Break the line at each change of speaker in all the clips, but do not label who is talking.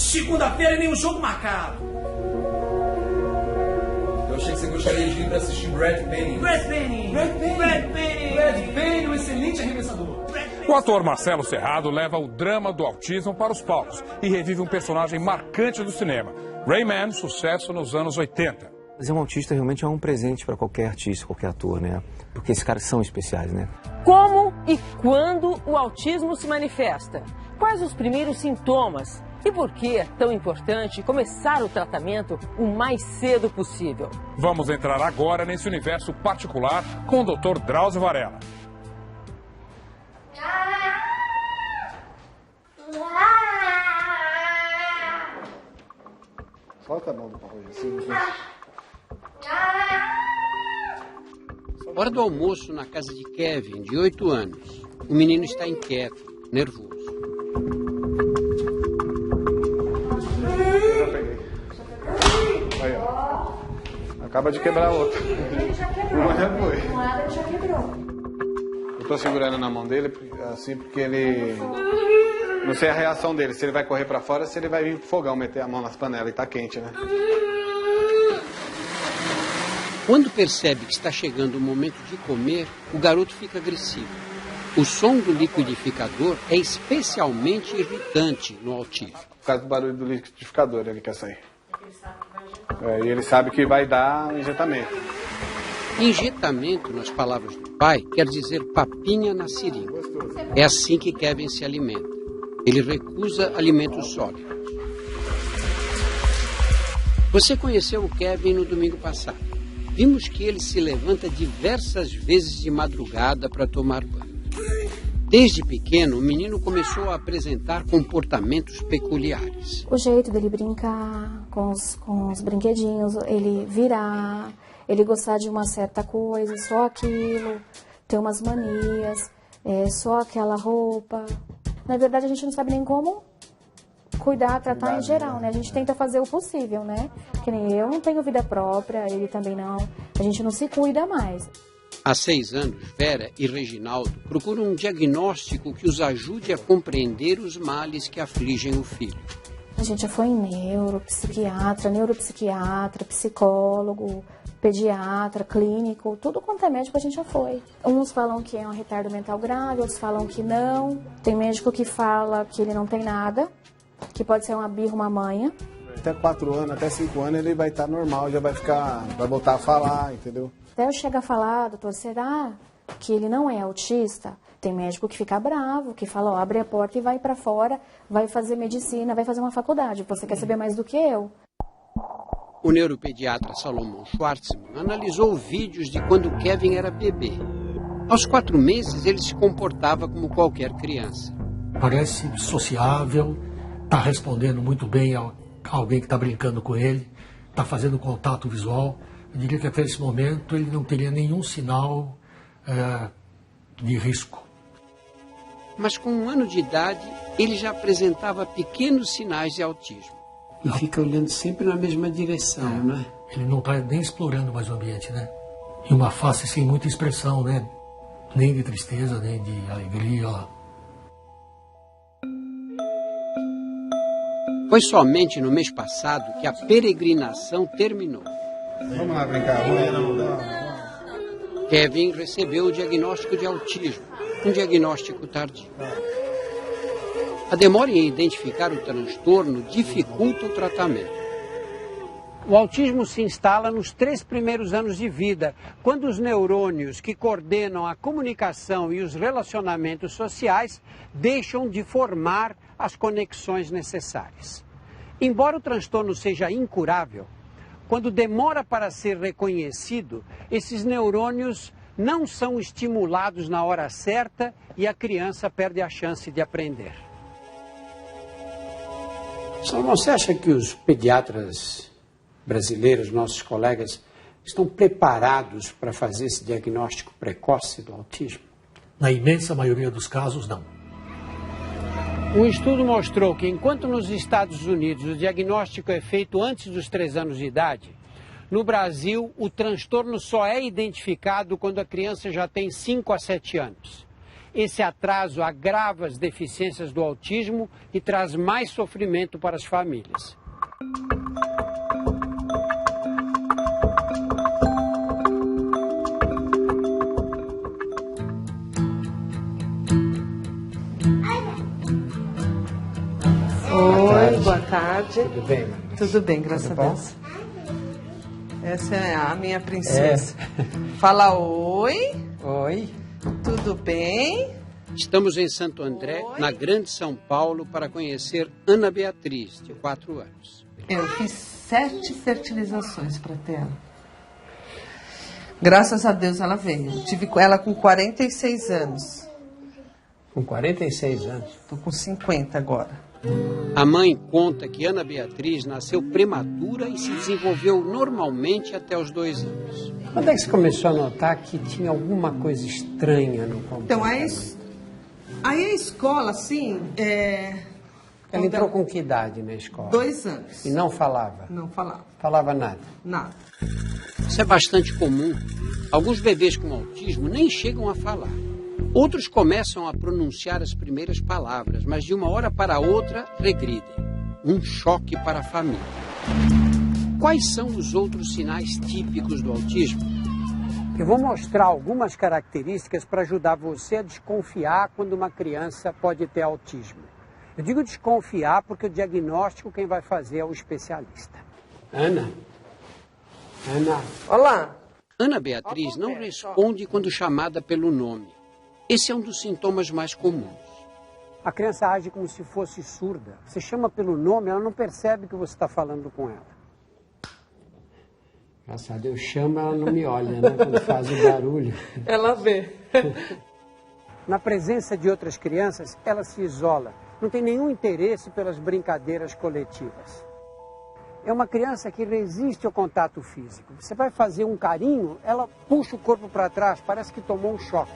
Segunda-feira nem um jogo marcado.
Eu achei que você gostaria de vir para assistir Brad Penny.
Brad Penny, um excelente arremessador.
O ator Marcelo Serrado leva o drama do autismo para os palcos e revive um personagem marcante do cinema. Rayman, sucesso nos anos 80.
Fazer um autista realmente é um presente para qualquer artista, qualquer ator, né? Porque esses caras são especiais, né?
Como e quando o autismo se manifesta? Quais os primeiros sintomas? E por que é tão importante começar o tratamento o mais cedo possível?
Vamos entrar agora nesse universo particular com o Dr. Drauzio Varela.
Solta a mão do papai assim.
Hora do almoço na casa de Kevin, de 8 anos. O menino está inquieto, nervoso.
Já peguei. Aí, ó. Acaba de quebrar outra. Uma já foi.
Ele já quebrou.
Eu tô segurando na mão dele, assim, porque ele... Não sei a reação dele, se ele vai correr pra fora, se ele vai vir pro fogão, meter a mão nas panelas e tá quente, né?
Quando percebe que está chegando o momento de comer, o garoto fica agressivo. O som do liquidificador é especialmente irritante no autismo.
Por causa do barulho do liquidificador, ele quer sair. E ele sabe que vai dar injetamento.
Injetamento, nas palavras do pai, quer dizer papinha na seringa. É assim que Kevin se alimenta. Ele recusa alimentos sólidos. Você conheceu o Kevin no domingo passado. Vimos que ele se levanta diversas vezes de madrugada para tomar banho. Desde pequeno, o menino começou a apresentar comportamentos peculiares.
O jeito dele brincar com os brinquedinhos, ele virar, ele gostar de uma certa coisa, só aquilo, ter umas manias, só aquela roupa. Na verdade, a gente não sabe nem como cuidar, tratar em geral, né? A gente tenta fazer o possível, né? Que nem eu não tenho vida própria, ele também não. A gente não se cuida mais.
Há 6 anos, Vera e Reginaldo procuram um diagnóstico que os ajude a compreender os males que afligem o filho.
A gente já foi em neuropsiquiatra, psicólogo, pediatra, clínico, tudo quanto é médico a gente já foi. Uns falam que é um retardo mental grave, outros falam que não. Tem médico que fala que ele não tem nada, que pode ser uma birra, uma manha.
Até 4 anos, até 5 anos ele vai estar normal, já vai voltar a falar, entendeu?
Até eu chegar a falar, doutor, será que ele não é autista? Tem médico que fica bravo, que fala, ó, abre a porta e vai pra fora, vai fazer medicina, vai fazer uma faculdade. Você quer saber mais do que eu?
O neuropediatra Salomão Schwartzman analisou vídeos de quando Kevin era bebê. Aos 4 meses, ele se comportava como qualquer criança.
Parece sociável, está respondendo muito bem a alguém que está brincando com ele, está fazendo contato visual. Eu diria que até esse momento ele não teria nenhum sinal de risco.
Mas com 1 ano de idade, ele já apresentava pequenos sinais de autismo. E fica olhando sempre na mesma direção, né?
Ele não está nem explorando mais o ambiente, né? E uma face sem muita expressão, né? Nem de tristeza, nem de alegria.
Foi somente no mês passado que a peregrinação terminou.
Vamos lá brincar.
Kevin recebeu o diagnóstico de autismo, um diagnóstico tardio. A demora em identificar o transtorno dificulta o tratamento. O autismo se instala nos 3 primeiros anos de vida, quando os neurônios que coordenam a comunicação e os relacionamentos sociais deixam de formar as conexões necessárias. Embora o transtorno seja incurável, quando demora para ser reconhecido, esses neurônios não são estimulados na hora certa e a criança perde a chance de aprender. Salomão, você acha que os pediatras brasileiros, nossos colegas, estão preparados para fazer esse diagnóstico precoce do autismo?
Na imensa maioria dos casos, não.
Um estudo mostrou que, enquanto nos Estados Unidos o diagnóstico é feito antes dos 3 anos de idade, no Brasil o transtorno só é identificado quando a criança já tem 5 a 7 anos. Esse atraso agrava as deficiências do autismo e traz mais sofrimento para as famílias.
Oi, boa tarde.
Tudo bem, mãe?
Tudo bem, graças a Deus. Essa é a minha princesa.
É.
Fala oi.
Oi.
Tudo bem?
Estamos em Santo André, na Grande São Paulo, para conhecer Ana Beatriz, de 4 anos.
Eu fiz 7 fertilizações para ter ela. Graças a Deus ela veio. Tive ela com 46 anos.
Com 46 anos?
Estou com 50 agora.
A mãe conta que Ana Beatriz nasceu prematura e se desenvolveu normalmente até os 2 anos. Quando é que você começou a notar que tinha alguma coisa estranha no comportamento?
Então, aí a escola, assim...
Ela entrou com que idade na escola?
2 anos.
E não falava?
Não falava.
Falava nada?
Nada.
Isso é bastante comum. Alguns bebês com autismo nem chegam a falar. Outros começam a pronunciar as primeiras palavras, mas de uma hora para outra regridem. Um choque para a família. Quais são os outros sinais típicos do autismo? Eu vou mostrar algumas características para ajudar você a desconfiar quando uma criança pode ter autismo. Eu digo desconfiar porque o diagnóstico quem vai fazer é o especialista. Ana?
Olá.
Ana Beatriz não responde quando chamada pelo nome. Esse é um dos sintomas mais comuns. A criança age como se fosse surda. Você chama pelo nome, ela não percebe que você está falando com ela. Engraçado, eu chamo, ela não me olha, né? Quando faz o barulho.
Ela vê.
Na presença de outras crianças, ela se isola. Não tem nenhum interesse pelas brincadeiras coletivas. É uma criança que resiste ao contato físico. Você vai fazer um carinho, ela puxa o corpo para trás, parece que tomou um choque.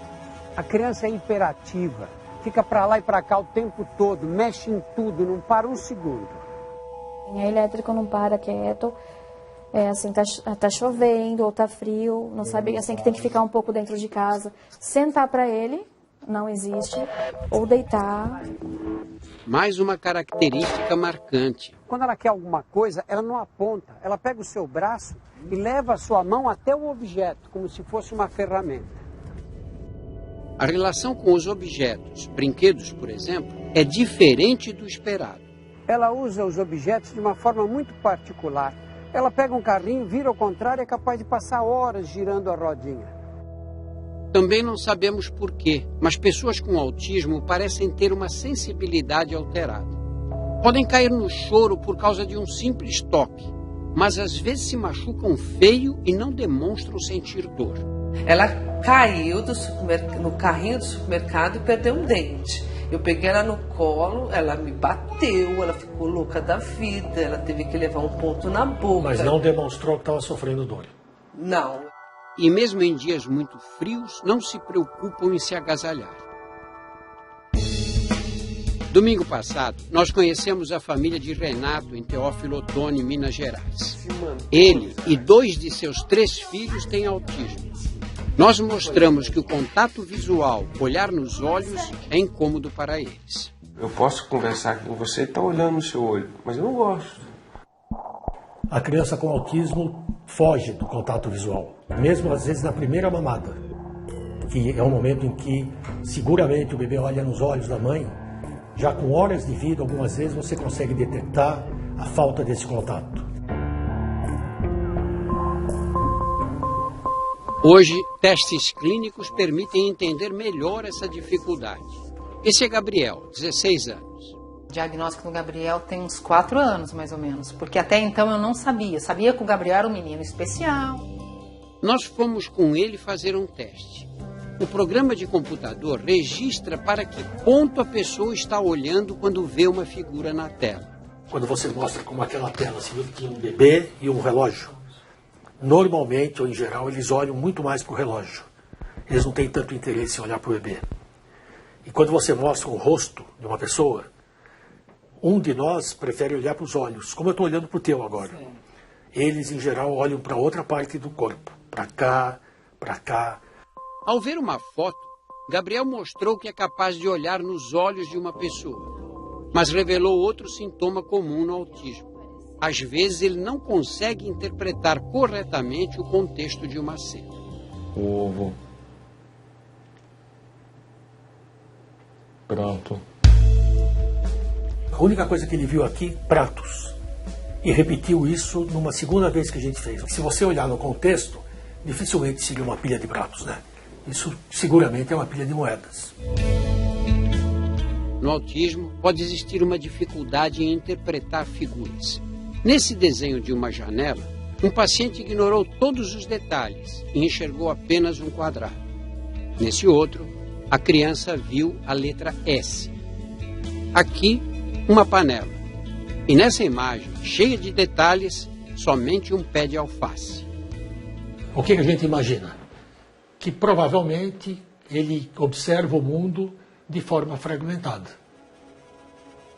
A criança é hiperativa, fica para lá e para cá o tempo todo, mexe em tudo, não para um segundo.
A elétrica não para quieto, assim, tá chovendo ou tá frio, não sabe, assim, que tem que ficar um pouco dentro de casa. Sentar para ele, não existe, ou deitar.
Mais uma característica marcante. Quando ela quer alguma coisa, ela não aponta, ela pega o seu braço e leva a sua mão até o objeto, como se fosse uma ferramenta. A relação com os objetos, brinquedos, por exemplo, é diferente do esperado. Ela usa os objetos de uma forma muito particular. Ela pega um carrinho, vira ao contrário e é capaz de passar horas girando a rodinha. Também não sabemos por quê, mas pessoas com autismo parecem ter uma sensibilidade alterada. Podem cair no choro por causa de um simples toque, mas às vezes se machucam feio e não demonstram sentir dor.
Ela caiu no carrinho do supermercado e perdeu um dente. Eu peguei ela no colo, ela me bateu, ela ficou louca da vida, ela teve que levar um ponto na boca.
Mas não demonstrou que estava sofrendo dor?
Não.
E mesmo em dias muito frios, não se preocupam em se agasalhar. Domingo passado, nós conhecemos a família de Renato em Teófilo Otoni, Minas Gerais. Ele e 2 de seus 3 filhos têm autismo. Nós mostramos que o contato visual, olhar nos olhos, é incômodo para eles.
Eu posso conversar com você e estar olhando no seu olho, mas eu não gosto.
A criança com autismo foge do contato visual, mesmo às vezes na primeira mamada, que é o momento em que seguramente o bebê olha nos olhos da mãe. Já com horas de vida, algumas vezes você consegue detectar a falta desse contato.
Hoje, testes clínicos permitem entender melhor essa dificuldade. Esse é Gabriel, 16 anos.
O diagnóstico do Gabriel tem uns 4 anos, mais ou menos, porque até então eu não sabia. Sabia que o Gabriel era um menino especial.
Nós fomos com ele fazer um teste. O programa de computador registra para que ponto a pessoa está olhando quando vê uma figura na tela.
Quando você mostra como aquela tela, você viu que tinha um bebê e um relógio. Normalmente, ou em geral, eles olham muito mais para o relógio. Eles não têm tanto interesse em olhar para o bebê. E quando você mostra o rosto de uma pessoa, um de nós prefere olhar para os olhos, como eu estou olhando para o teu agora. Sim. Eles, em geral, olham para outra parte do corpo, para cá, para cá.
Ao ver uma foto, Gabriel mostrou que é capaz de olhar nos olhos de uma pessoa, mas revelou outro sintoma comum no autismo. Às vezes ele não consegue interpretar corretamente o contexto de uma cena.
Ovo. Prato.
A única coisa que ele viu aqui, pratos. E repetiu isso numa segunda vez que a gente fez. Se você olhar no contexto, dificilmente seria uma pilha de pratos, né? Isso seguramente é uma pilha de moedas.
No autismo, pode existir uma dificuldade em interpretar figuras. Nesse desenho de uma janela, um paciente ignorou todos os detalhes e enxergou apenas um quadrado. Nesse outro, a criança viu a letra S. Aqui, uma panela. E nessa imagem, cheia de detalhes, somente um pé de alface.
O que a gente imagina? Que provavelmente ele observa o mundo de forma fragmentada.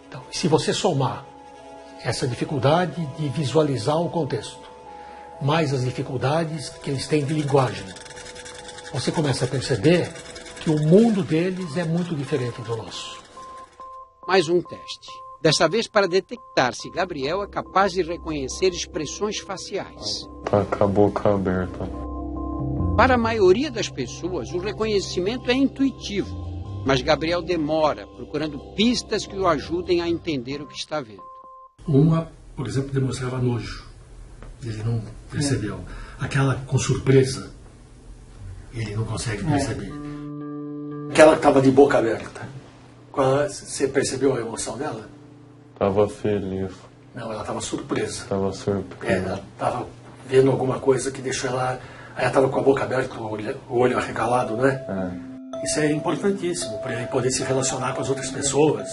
Então, se você somar essa dificuldade de visualizar o contexto, mais as dificuldades que eles têm de linguagem, você começa a perceber que o mundo deles é muito diferente do nosso.
Mais um teste. Desta vez para detectar se Gabriel é capaz de reconhecer expressões faciais.
Tá com a boca aberta.
Para a maioria das pessoas, o reconhecimento é intuitivo, mas Gabriel demora, procurando pistas que o ajudem a entender o que está vendo.
Uma, por exemplo, demonstrava nojo. Ele não percebeu. Aquela com surpresa, ele não consegue perceber. Aquela que estava de boca aberta. Você percebeu a emoção dela?
Tava feliz.
Não, ela estava surpresa.
Tava surpresa.
Ela estava vendo alguma coisa que deixou ela... Aí ela estava com a boca aberta, o olho arregalado, né? Isso é importantíssimo para ele poder se relacionar com as outras pessoas.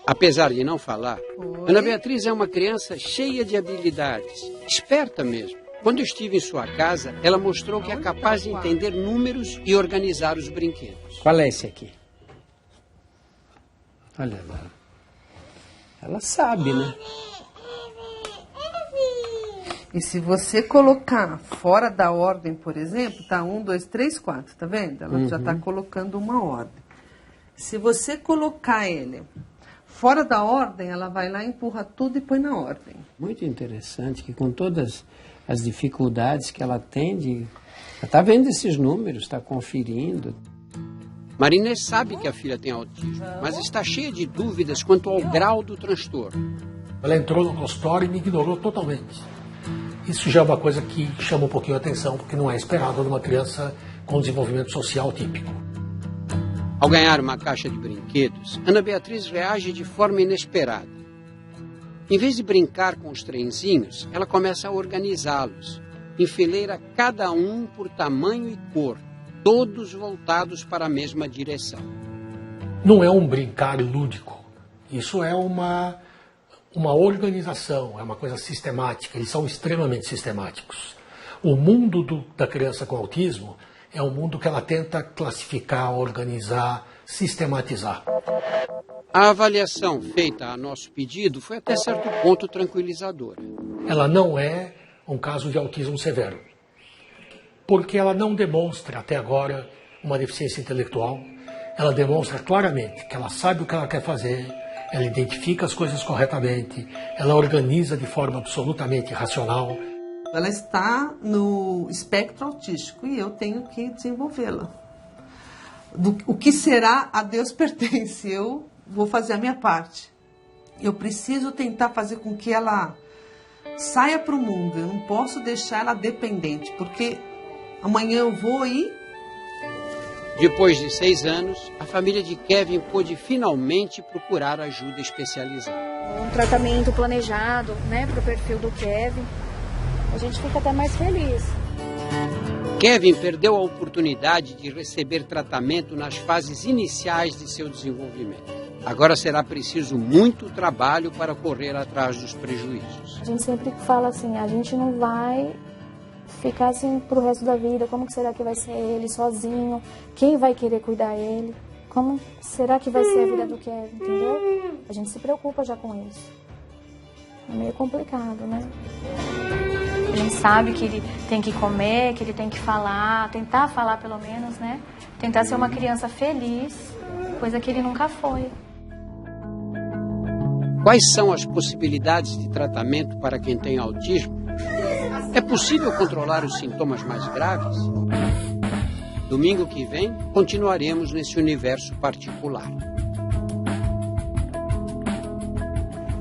Apesar de não falar, Ana Beatriz é uma criança cheia de habilidades, esperta mesmo. Quando eu estive em sua casa, ela mostrou que é capaz de entender números e organizar os brinquedos.
Qual é esse aqui? Olha lá. Ela sabe, né?
E se você colocar fora da ordem, por exemplo, tá 1, 2, 3, 4, tá vendo? Ela já está colocando uma ordem. Se você colocar ele fora da ordem, ela vai lá, empurra tudo e põe na ordem.
Muito interessante que com todas as dificuldades que ela tem, ela está vendo esses números, está conferindo.
Marinês sabe que a filha tem autismo, mas está cheia de dúvidas quanto ao grau do transtorno.
Ela entrou no consultório e me ignorou totalmente. Isso já é uma coisa que chama um pouquinho a atenção, porque não é esperado numa criança com desenvolvimento social típico.
Ao ganhar uma caixa de brinquedos, Ana Beatriz reage de forma inesperada. Em vez de brincar com os trenzinhos, ela começa a organizá-los. Enfileira cada um por tamanho e cor, todos voltados para a mesma direção.
Não é um brincar lúdico. Isso é uma organização, é uma coisa sistemática. Eles são extremamente sistemáticos. O mundo da criança com autismo é um mundo que ela tenta classificar, organizar, sistematizar.
A avaliação feita a nosso pedido foi até certo ponto tranquilizadora.
Ela não é um caso de autismo severo, porque ela não demonstra até agora uma deficiência intelectual. Ela demonstra claramente que ela sabe o que ela quer fazer, ela identifica as coisas corretamente, ela organiza de forma absolutamente racional.
Ela está no espectro autístico e eu tenho que desenvolvê-la. O que será, a Deus pertence. Eu vou fazer a minha parte. Eu preciso tentar fazer com que ela saia para o mundo. Eu não posso deixar ela dependente, porque amanhã eu vou e...
Depois de 6 anos, a família de Kevin pôde finalmente procurar ajuda especializada.
Um tratamento planejado, né, para o perfil do Kevin. A gente fica até mais feliz.
Kevin perdeu a oportunidade de receber tratamento nas fases iniciais de seu desenvolvimento. Agora será preciso muito trabalho para correr atrás dos prejuízos.
A gente sempre fala assim, a gente não vai ficar assim pro resto da vida. Como que será que vai ser ele sozinho? Quem vai querer cuidar dele? Como será que vai ser a vida do Kevin, entendeu? A gente se preocupa já com isso. É meio complicado, né? A gente sabe que ele tem que comer, que ele tem que falar, tentar falar pelo menos, né? Tentar ser uma criança feliz, coisa que ele nunca foi.
Quais são as possibilidades de tratamento para quem tem autismo? É possível controlar os sintomas mais graves? Domingo que vem, continuaremos nesse universo particular.